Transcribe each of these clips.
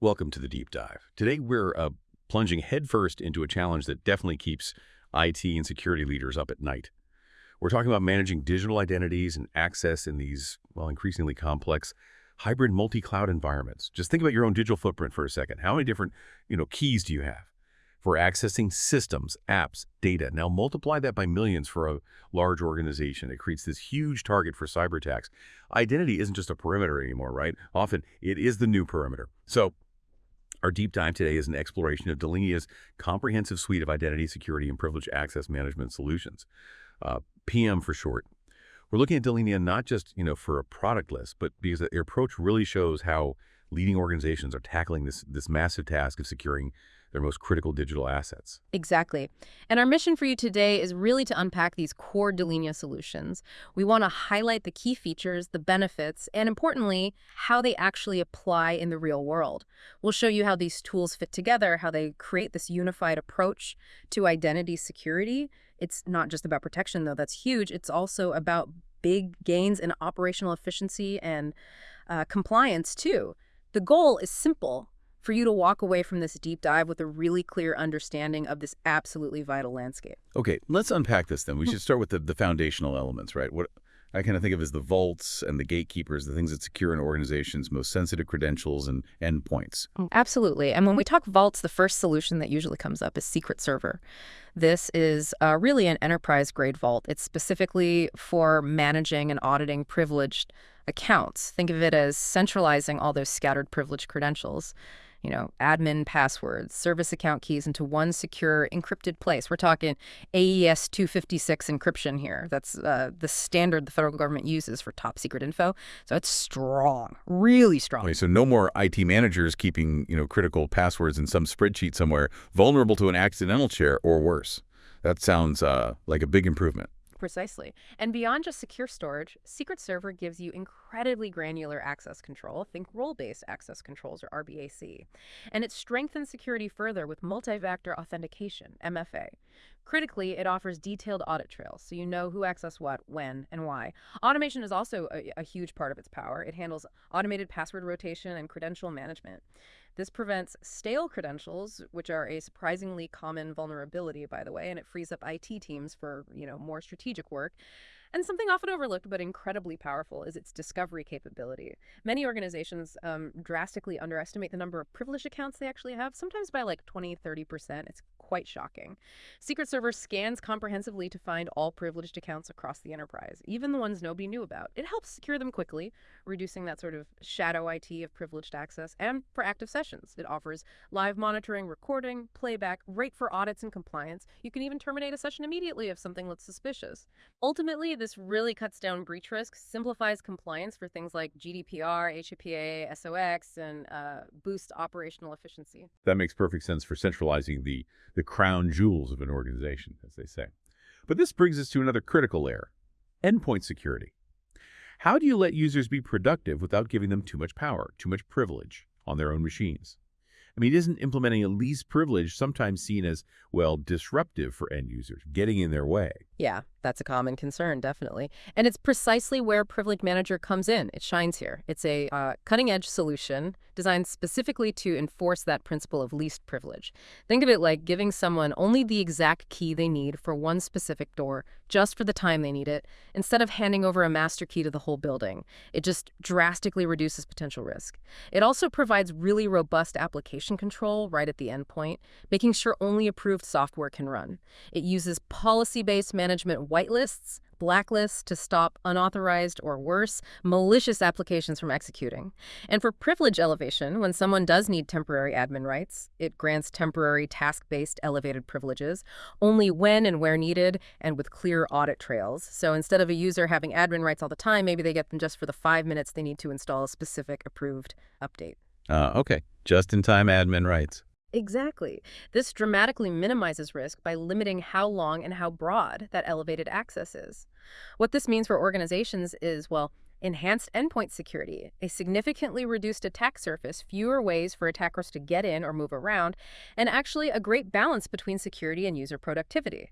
Welcome to the deep dive. Today we're plunging headfirst into a challenge that definitely keeps IT and security leaders up at night. We're talking about managing digital identities and access in these, well, increasingly complex hybrid multi-cloud environments. Just think about your own digital footprint for a second. How many different, keys do you have for accessing systems, apps, data? Now multiply that by millions for a large organization. It creates this huge target for cyber attacks. Identity isn't just a perimeter anymore, right? Often it is the new perimeter. So our deep dive today is an exploration of Delinea's comprehensive suite of identity, security, and privileged access management solutions, PM for short. We're looking at Delinea not just, for a product list, but because their approach really shows how leading organizations are tackling this massive task of securing their most critical digital assets. Exactly. And our mission for you today is really to unpack these core Delinea solutions. We want to highlight the key features, the benefits, and importantly, how they actually apply in the real world. We'll show you how these tools fit together, how they create this unified approach to identity security. It's not just about protection, though. That's huge. It's also about big gains in operational efficiency and compliance, too. The goal is simple: for you to walk away from this deep dive with a really clear understanding of this absolutely vital landscape. Okay, let's unpack this then. We should start with the foundational elements, right? What I kind of think of as the vaults and the gatekeepers, the things that secure an organization's most sensitive credentials and endpoints. Absolutely. And when we talk vaults, the first solution that usually comes up is Secret Server. This is really an enterprise-grade vault. It's specifically for managing and auditing privileged accounts. Think of it as centralizing all those scattered privileged credentials. Admin passwords, service account keys into one secure encrypted place. We're talking AES 256 encryption here. That's the standard the federal government uses for top secret info. So it's strong, really strong. Okay, so no more IT managers keeping, critical passwords in some spreadsheet somewhere, vulnerable to an accidental share or worse. That sounds like a big improvement. Precisely. And beyond just secure storage, Secret Server gives you incredibly granular access control. Think role-based access controls, or RBAC. And it strengthens security further with multi-factor authentication, MFA. Critically, it offers detailed audit trails, so you know who accessed what, when, and why. Automation is also a huge part of its power. It handles automated password rotation and credential management. This prevents stale credentials, which are a surprisingly common vulnerability, by the way, and it frees up IT teams for, more strategic work. And something often overlooked but incredibly powerful is its discovery capability. Many organizations drastically underestimate the number of privileged accounts they actually have, sometimes by like 20–30%. It's quite shocking. Secret Server scans comprehensively to find all privileged accounts across the enterprise, even the ones nobody knew about. It helps secure them quickly, reducing that sort of shadow IT of privileged access, and for active sessions. It offers live monitoring, recording, playback, right for audits and compliance. You can even terminate a session immediately if something looks suspicious. Ultimately, this really cuts down breach risk, simplifies compliance for things like GDPR, HIPAA, SOX, and boosts operational efficiency. That makes perfect sense for centralizing the crown jewels of an organization, as they say. But this brings us to another critical layer: endpoint security. How do you let users be productive without giving them too much power, too much privilege on their own machines? Isn't implementing a least privilege sometimes seen as, well, disruptive for end users, getting in their way? Yeah, that's a common concern, definitely. And it's precisely where Privilege Manager comes in. It shines here. It's a cutting-edge solution designed specifically to enforce that principle of least privilege. Think of it like giving someone only the exact key they need for one specific door, just for the time they need it, instead of handing over a master key to the whole building. It just drastically reduces potential risk. It also provides really robust application control right at the endpoint, making sure only approved software can run. It uses policy-based management whitelists, blacklists to stop unauthorized or worse, malicious applications from executing. And for privilege elevation, when someone does need temporary admin rights, it grants temporary task-based elevated privileges only when and where needed and with clear audit trails. So instead of a user having admin rights all the time, maybe they get them just for the 5 minutes they need to install a specific approved update. Okay. Just-in-time admin rights. Exactly. This dramatically minimizes risk by limiting how long and how broad that elevated access is. What this means for organizations is, well, enhanced endpoint security, a significantly reduced attack surface, fewer ways for attackers to get in or move around, and actually a great balance between security and user productivity.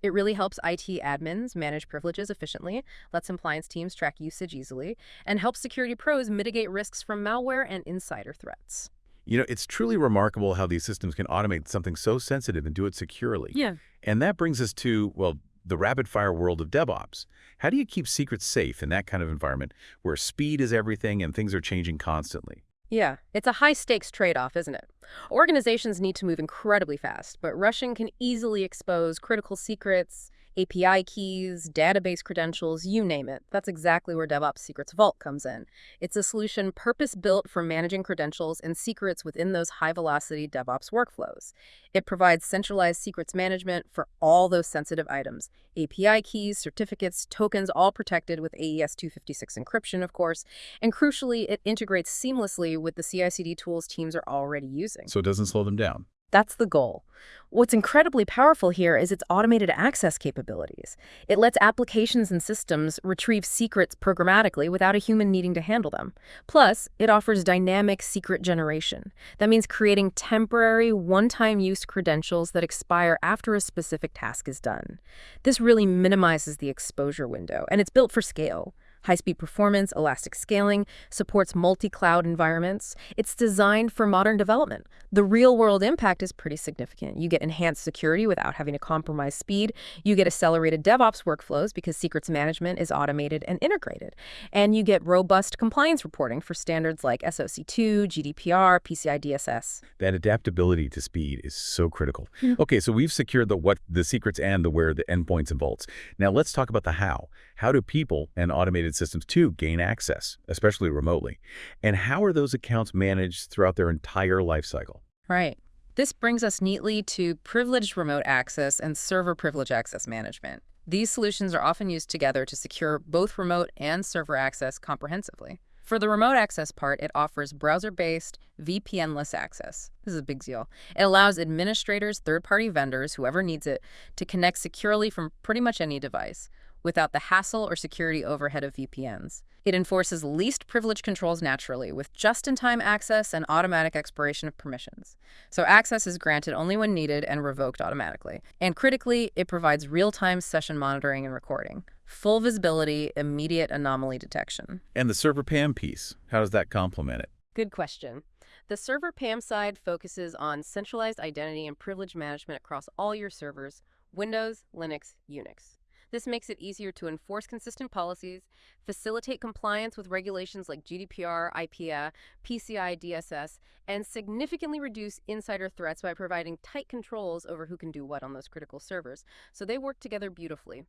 It really helps IT admins manage privileges efficiently, lets compliance teams track usage easily, and helps security pros mitigate risks from malware and insider threats. It's truly remarkable how these systems can automate something so sensitive and do it securely. Yeah. And that brings us to, well, the rapid-fire world of DevOps. How do you keep secrets safe in that kind of environment where speed is everything and things are changing constantly? Yeah, it's a high-stakes trade-off, isn't it? Organizations need to move incredibly fast, but rushing can easily expose critical secrets, API keys, database credentials, you name it. That's exactly where DevOps Secrets Vault comes in. It's a solution purpose-built for managing credentials and secrets within those high-velocity DevOps workflows. It provides centralized secrets management for all those sensitive items. API keys, certificates, tokens, all protected with AES 256 encryption, of course. And crucially, it integrates seamlessly with the CI/CD tools teams are already using. So it doesn't slow them down. That's the goal. What's incredibly powerful here is its automated access capabilities. It lets applications and systems retrieve secrets programmatically without a human needing to handle them. Plus, it offers dynamic secret generation. That means creating temporary, one-time use credentials that expire after a specific task is done. This really minimizes the exposure window, and it's built for scale. High-speed performance, elastic scaling, supports multi-cloud environments. It's designed for modern development. The real-world impact is pretty significant. You get enhanced security without having to compromise speed. You get accelerated DevOps workflows because secrets management is automated and integrated. And you get robust compliance reporting for standards like SOC2, GDPR, PCI DSS. That adaptability to speed is so critical. Okay, so we've secured the secrets and the where, the endpoints and vaults. Now let's talk about the how. How do people and automated systems too gain access, especially remotely? And how are those accounts managed throughout their entire lifecycle? Right. This brings us neatly to privileged remote access and server privilege access management. These solutions are often used together to secure both remote and server access comprehensively. For the remote access part, it offers browser-based, VPN-less access. This is a big deal. It allows administrators, third-party vendors, whoever needs it, to connect securely from pretty much any device, without the hassle or security overhead of VPNs. It enforces least privilege controls naturally, with just-in-time access and automatic expiration of permissions. So access is granted only when needed and revoked automatically. And critically, it provides real-time session monitoring and recording. Full visibility, immediate anomaly detection. And the server PAM piece, how does that complement it? Good question. The server PAM side focuses on centralized identity and privilege management across all your servers, Windows, Linux, Unix. This makes it easier to enforce consistent policies, facilitate compliance with regulations like GDPR, IPA, PCI DSS, and significantly reduce insider threats by providing tight controls over who can do what on those critical servers. So they work together beautifully.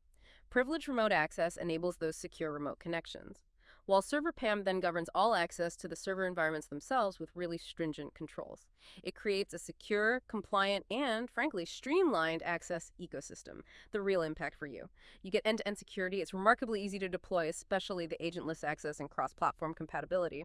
Privileged remote access enables those secure remote connections, while Server PAM then governs all access to the server environments themselves with really stringent controls. It creates a secure, compliant, and, frankly, streamlined access ecosystem, the real impact for you. You get end-to-end security. It's remarkably easy to deploy, especially the agentless access and cross-platform compatibility.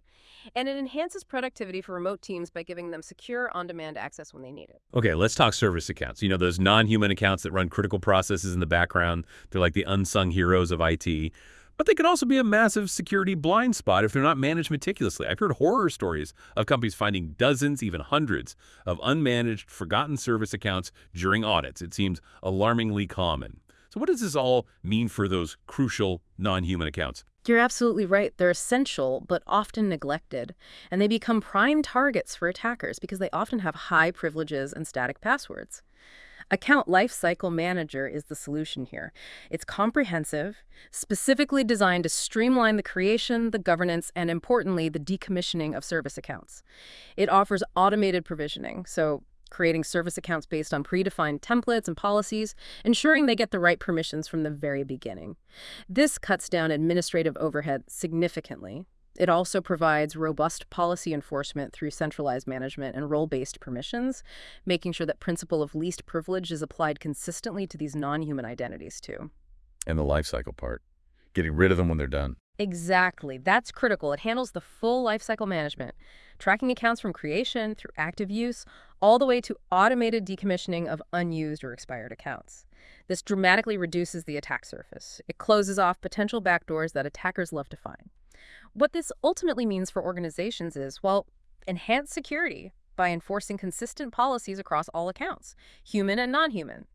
And it enhances productivity for remote teams by giving them secure, on-demand access when they need it. Okay, let's talk service accounts. Those non-human accounts that run critical processes in the background. They're like the unsung heroes of IT. But they can also be a massive security blind spot if they're not managed meticulously. I've heard horror stories of companies finding dozens, even hundreds, of unmanaged, forgotten service accounts during audits. It seems alarmingly common. So what does this all mean for those crucial non-human accounts? You're absolutely right. They're essential, but often neglected. And they become prime targets for attackers because they often have high privileges and static passwords. Account Lifecycle Manager is the solution here. It's comprehensive, specifically designed to streamline the creation, the governance, and importantly, the decommissioning of service accounts. It offers automated provisioning, so creating service accounts based on predefined templates and policies, ensuring they get the right permissions from the very beginning. This cuts down administrative overhead significantly. It also provides robust policy enforcement through centralized management and role-based permissions, making sure that principle of least privilege is applied consistently to these non-human identities too. And the lifecycle part, getting rid of them when they're done. Exactly. That's critical. It handles the full lifecycle management, tracking accounts from creation through active use, all the way to automated decommissioning of unused or expired accounts. This dramatically reduces the attack surface. It closes off potential backdoors that attackers love to find. What this ultimately means for organizations is, well, enhance security by enforcing consistent policies across all accounts, human and non-human.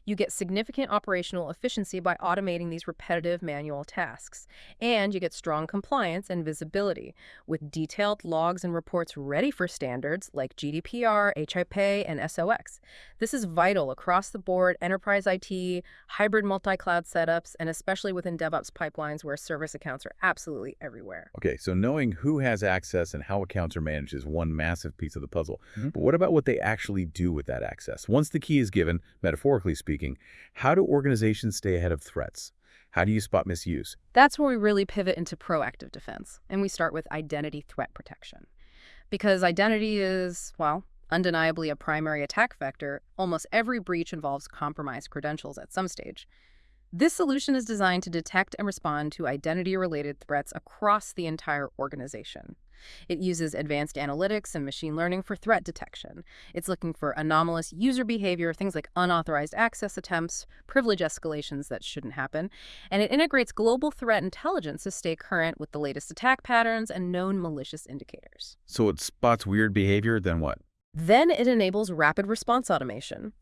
You get significant operational efficiency by automating these repetitive manual tasks. And you get strong compliance and visibility, with detailed logs and reports ready for standards like GDPR, HIPAA, and SOX. This is vital across the board, enterprise IT, hybrid multi-cloud setups, and especially within DevOps pipelines where service accounts are absolutely everywhere. Okay, so knowing who has access and how accounts are managed is one massive piece of the puzzle. Mhm. But what about what they actually do with that access? Once the key is given, metaphorically speaking, how do organizations stay ahead of threats? How do you spot misuse? That's where we really pivot into proactive defense, and we start with identity threat protection. Because identity is, well, undeniably a primary attack vector, almost every breach involves compromised credentials at some stage. This solution is designed to detect and respond to identity-related threats across the entire organization. It uses advanced analytics and machine learning for threat detection. It's looking for anomalous user behavior, things like unauthorized access attempts, privilege escalations that shouldn't happen, and it integrates global threat intelligence to stay current with the latest attack patterns and known malicious indicators. So it spots weird behavior, then what? Then it enables rapid response automation.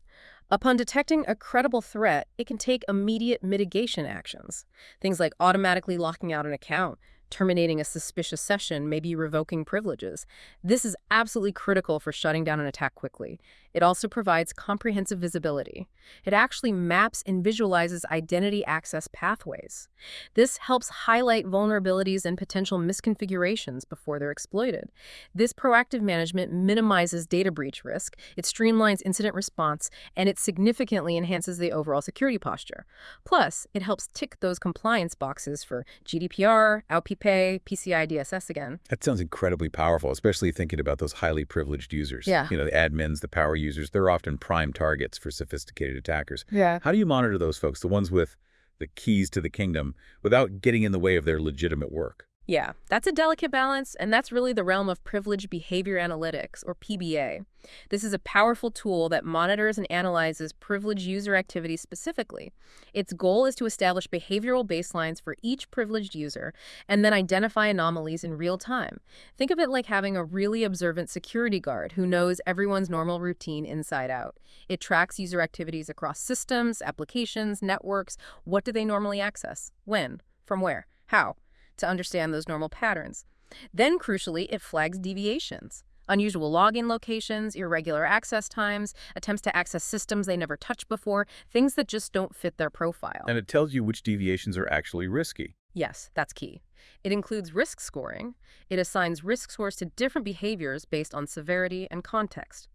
Upon detecting a credible threat, it can take immediate mitigation actions. Things like automatically locking out an account, terminating a suspicious session, maybe revoking privileges. This is absolutely critical for shutting down an attack quickly. It also provides comprehensive visibility. It actually maps and visualizes identity access pathways. This helps highlight vulnerabilities and potential misconfigurations before they're exploited. This proactive management minimizes data breach risk, it streamlines incident response, and it significantly enhances the overall security posture. Plus, it helps tick those compliance boxes for GDPR, LPPA, PCI DSS again. That sounds incredibly powerful, especially thinking about those highly privileged users. Yeah. You know, the admins, the power users, they're often prime targets for sophisticated attackers. Yeah. How do you monitor those folks, the ones with the keys to the kingdom, without getting in the way of their legitimate work? Yeah, that's a delicate balance, and that's really the realm of privileged behavior analytics, or PBA. This is a powerful tool that monitors and analyzes privileged user activity specifically. Its goal is to establish behavioral baselines for each privileged user and then identify anomalies in real time. Think of it like having a really observant security guard who knows everyone's normal routine inside out. It tracks user activities across systems, applications, networks. What do they normally access? When? From where? How? To understand those normal patterns. Then, crucially, it flags deviations. Unusual login locations, irregular access times, attempts to access systems they never touched before, things that just don't fit their profile. And it tells you which deviations are actually risky. Yes, that's key. It includes risk scoring. It assigns risk scores to different behaviors based on severity and context.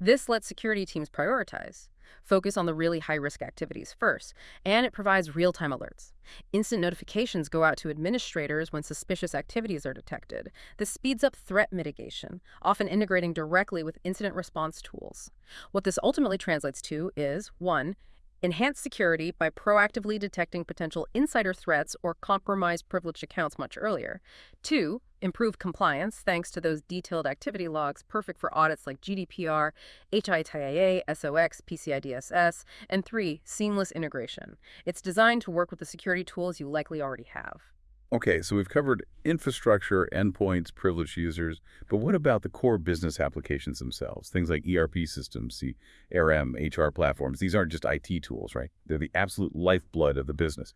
This lets security teams prioritize, focus on the really high-risk activities first, and it provides real-time alerts. Instant notifications go out to administrators when suspicious activities are detected. This speeds up threat mitigation, often integrating directly with incident response tools. What this ultimately translates to is, 1, enhance security by proactively detecting potential insider threats or compromised privileged accounts much earlier. 2, improve compliance thanks to those detailed activity logs perfect for audits like GDPR, HIPAA, SOX, PCI DSS. And 3, seamless integration. It's designed to work with the security tools you likely already have. Okay, so we've covered infrastructure, endpoints, privileged users, but what about the core business applications themselves? Things like ERP systems, CRM, HR platforms. These aren't just IT tools, right? They're the absolute lifeblood of the business.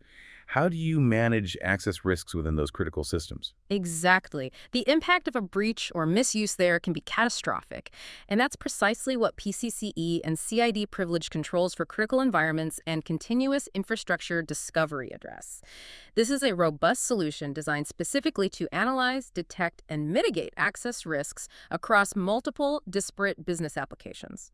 How do you manage access risks within those critical systems? Exactly. The impact of a breach or misuse there can be catastrophic, and that's precisely what PCCE and CID privilege controls for critical environments and continuous infrastructure discovery address. This is a robust solution designed specifically to analyze, detect, and mitigate access risks across multiple disparate business applications.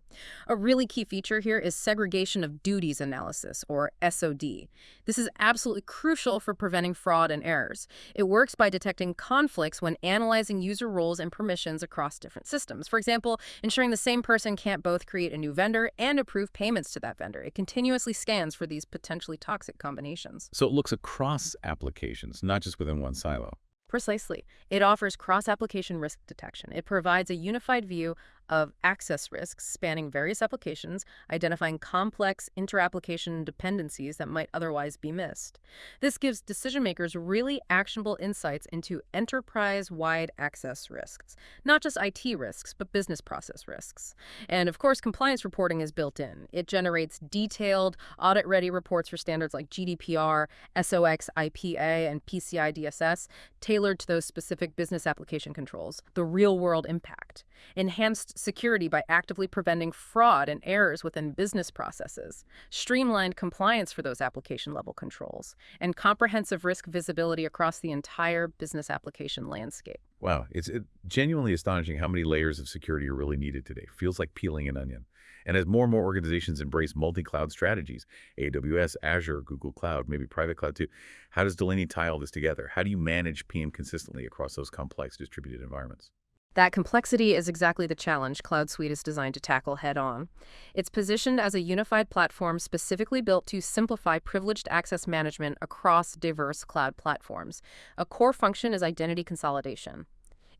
A really key feature here is segregation of duties analysis, or SOD. This is absolutely crucial for preventing fraud and errors. It works by detecting conflicts when analyzing user roles and permissions across different systems. For example, ensuring the same person can't both create a new vendor and approve payments to that vendor. It continuously scans for these potentially toxic combinations. So it looks across applications, not just within one silo. Precisely. It offers cross-application risk detection. It provides a unified view of access risks spanning various applications, identifying complex inter-application dependencies that might otherwise be missed. This gives decision makers really actionable insights into enterprise-wide access risks, not just IT risks, but business process risks. And of course, compliance reporting is built in. It generates detailed, audit-ready reports for standards like GDPR, SOX, IPA, and PCI DSS, tailored to those specific business application controls, the real-world impact. Enhanced security by actively preventing fraud and errors within business processes, streamlined compliance for those application-level controls, and comprehensive risk visibility across the entire business application landscape. Wow, it's genuinely astonishing how many layers of security are really needed today. Feels like peeling an onion. And as more and more organizations embrace multi-cloud strategies, AWS, Azure, Google Cloud, maybe private cloud too, how does Delinea tie all this together? How do you manage PM consistently across those complex distributed environments? That complexity is exactly the challenge Cloud Suite is designed to tackle head-on. It's positioned as a unified platform specifically built to simplify privileged access management across diverse cloud platforms. A core function is identity consolidation.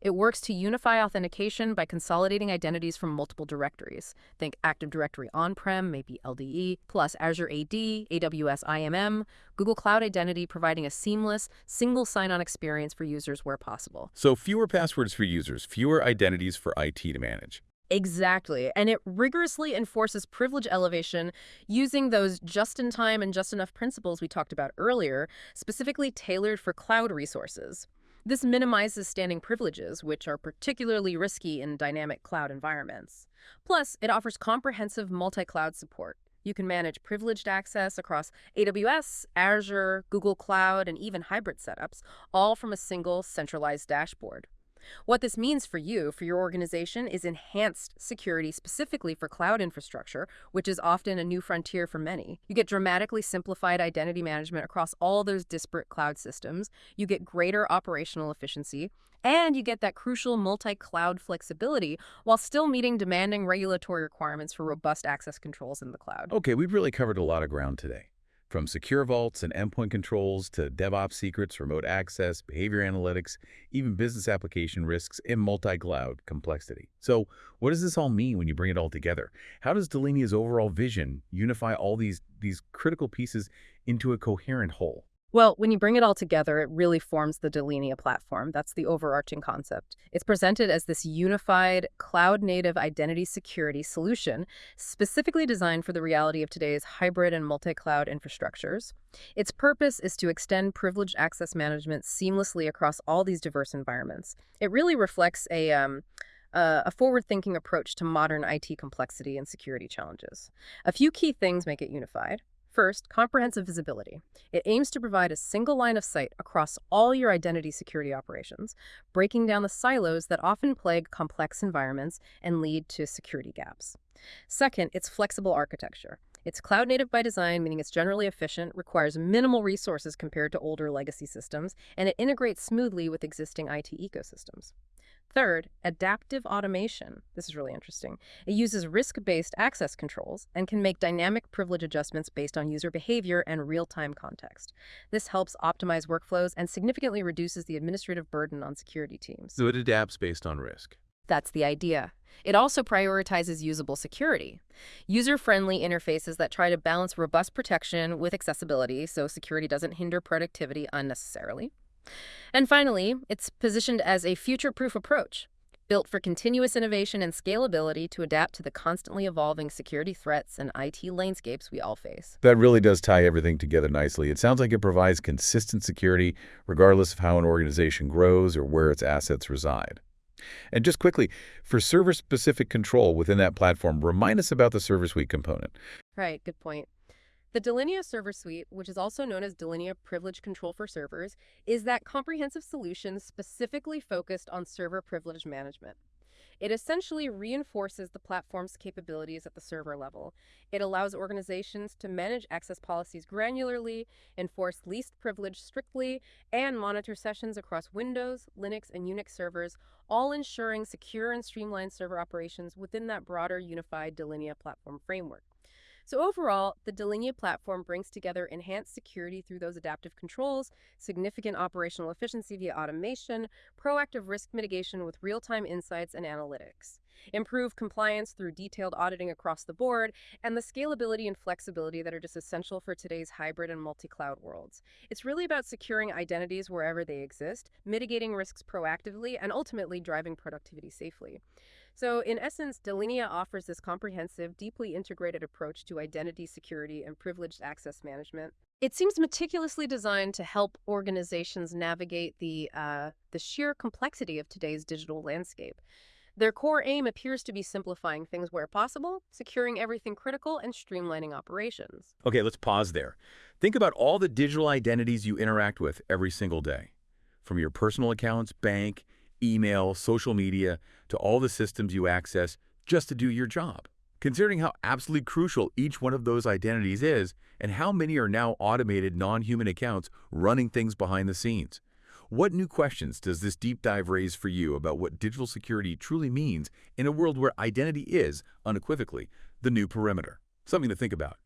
It works to unify authentication by consolidating identities from multiple directories. Think Active Directory on-prem, maybe LDE, plus Azure AD, AWS IMM, Google Cloud Identity, providing a seamless, single sign-on experience for users where possible. So fewer passwords for users, fewer identities for IT to manage. Exactly. And it rigorously enforces privilege elevation using those just-in-time and just-enough principles we talked about earlier, specifically tailored for cloud resources. This minimizes standing privileges, which are particularly risky in dynamic cloud environments. Plus, it offers comprehensive multi-cloud support. You can manage privileged access across AWS, Azure, Google Cloud, and even hybrid setups, all from a single centralized dashboard. What this means for you, for your organization, is enhanced security specifically for cloud infrastructure, which is often a new frontier for many. You get dramatically simplified identity management across all those disparate cloud systems. You get greater operational efficiency, and you get that crucial multi-cloud flexibility while still meeting demanding regulatory requirements for robust access controls in the cloud. Okay, we've really covered a lot of ground today. From secure vaults and endpoint controls to DevOps secrets, remote access, behavior analytics, even business application risks, and multi-cloud complexity. So what does this all mean when you bring it all together? How does Delinea's overall vision unify all these critical pieces into a coherent whole? Well, when you bring it all together, it really forms the Delinea platform. That's the overarching concept. It's presented as this unified, cloud-native identity security solution specifically designed for the reality of today's hybrid and multi-cloud infrastructures. Its purpose is to extend privileged access management seamlessly across all these diverse environments. It really reflects a forward-thinking approach to modern IT complexity and security challenges. A few key things make it unified. First, comprehensive visibility. It aims to provide a single line of sight across all your identity security operations, breaking down the silos that often plague complex environments and lead to security gaps. Second, it's flexible architecture. It's cloud-native by design, meaning it's generally efficient, requires minimal resources compared to older legacy systems, and it integrates smoothly with existing IT ecosystems. Third, adaptive automation. This is really interesting. It uses risk-based access controls and can make dynamic privilege adjustments based on user behavior and real-time context. This helps optimize workflows and significantly reduces the administrative burden on security teams. So it adapts based on risk. That's the idea. It also prioritizes usable security. User-friendly interfaces that try to balance robust protection with accessibility so security doesn't hinder productivity unnecessarily. And finally, it's positioned as a future-proof approach, built for continuous innovation and scalability to adapt to the constantly evolving security threats and IT landscapes we all face. That really does tie everything together nicely. It sounds like it provides consistent security regardless of how an organization grows or where its assets reside. And just quickly, for server-specific control within that platform, remind us about the Server Suite component. Right, good point. The Delinea Server Suite, which is also known as Delinea Privilege Control for Servers, is that comprehensive solution specifically focused on server privilege management. It essentially reinforces the platform's capabilities at the server level. It allows organizations to manage access policies granularly, enforce least privilege strictly, and monitor sessions across Windows, Linux, and Unix servers, all ensuring secure and streamlined server operations within that broader unified Delinea platform framework. So overall, the Delinea platform brings together enhanced security through those adaptive controls, significant operational efficiency via automation, proactive risk mitigation with real-time insights and analytics, improved compliance through detailed auditing across the board, and the scalability and flexibility that are just essential for today's hybrid and multi-cloud worlds. It's really about securing identities wherever they exist, mitigating risks proactively, and ultimately driving productivity safely. So, in essence, Delinea offers this comprehensive, deeply integrated approach to identity security and privileged access management. It seems meticulously designed to help organizations navigate the sheer complexity of today's digital landscape. Their core aim appears to be simplifying things where possible, securing everything critical, and streamlining operations. Okay, let's pause there. Think about all the digital identities you interact with every single day. From your personal accounts, bank, email, social media, to all the systems you access just to do your job. Considering how absolutely crucial each one of those identities is and how many are now automated non-human accounts running things behind the scenes. What new questions does this deep dive raise for you about what digital security truly means in a world where identity is, unequivocally, the new perimeter? Something to think about.